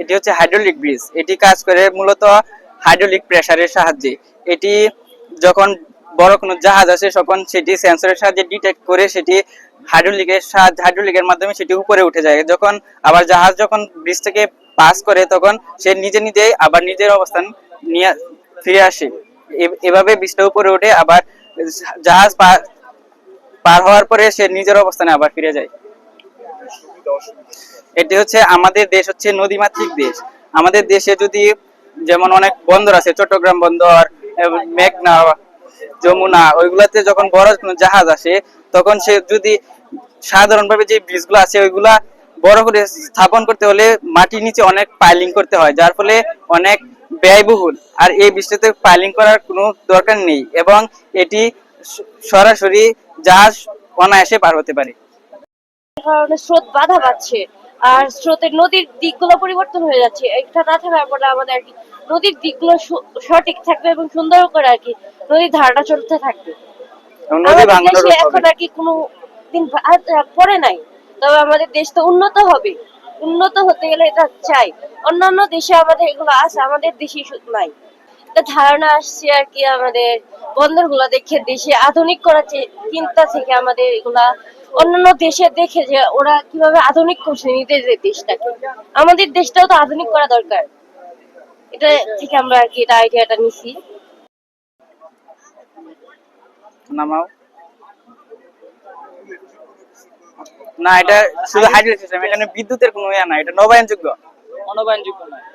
এটি হচ্ছে hydraulic bridge. এটি কাজ করে মূলত হাইড্রোলিক প্রেসারের সাহায্যে। এটি যখন বড় কোনো জাহাজ আসে তখন সেটি সেন্সরের সাহায্যে ডিটেক্ট করে সেটি হাইড্রোলিকের মাধ্যমে সেটি উপরে উঠে যায়। যখন আবার জাহাজ যখন ব্রিজ থেকে পাস করে তখন সে নিজে নিজেই আবার নিজের অবস্থান নিয়ে ফিরে আসে। এভাবে ব্রিজটা উপরে উঠে আবার জাহাজ পার হওয়ার পরে সে নিজের অবস্থানে আবার ফিরে যায়। এটি হচ্ছে আমাদের দেশ হচ্ছে নদীমাতৃক দেশ। আমাদের দেশে যদি যেমন অনেক বন্দর আছে, চট্টগ্রাম বন্দর, মেঘনা, যমুনা, ওইগুলাতে যখন বড় কোনো জাহাজ আসে তখন সে যদি সাধারণভাবে যে ব্রিজগুলো আছে ওইগুলা বড় করে স্থাপন করতে হলে মাটির নিচে অনেক পাইলিং করতে হয়, যার ফলে অনেক ব্যয়বহুল। আর এই ব্রিজটাতে পাইলিং করার কোনো দরকার নেই এবং এটি সরাসরি জাহাজ অনায়াসে পার হতে পারে। কারণে স্রোত বাধা পাচ্ছে, আর স্রোতের নদীর দিকগুলো পরিবর্তন হয়ে যাচ্ছে। এটা না থাকার ফলে আমাদের আর কি নদীর দিকগুলো সঠিক থাকবে এবং সুন্দর করে আর কি নদীর ধারাটা চলতে থাকবে। নদী আমাদের ভাঙানো দেশে রোধ হবে। এখন আর কি কোনো দিন পরে নাই, তবে আমাদের দেশ তো উন্নত হবে। উন্নত হতে গেলে এটা চাই। অন্যান্য দেশে আমাদের এগুলো আছে, আমাদের দেশে নাই। একটা ধারণা আসছে আর কি আমাদের বন্দরগুলো দেখে, দেশে আধুনিক করার চিন্তা থেকে আমাদের এগুলা অন্যান্য দেশে দেখে যে ওরা কিভাবে আধুনিক করছে নিজেদের দেশটাকে, আমাদের দেশটাও তো আধুনিক করা দরকার। এটা থেকে আমরা আর কি এটা আইডিয়াটা নিছি। নামাও। না, এটা শুধু হাইড্রোলিক সিস্টেম, এখানে বিদ্যুতের কোনো ইয়া না, এটা নবায়নযোগ্য। অনবায়নযোগ্য নয়।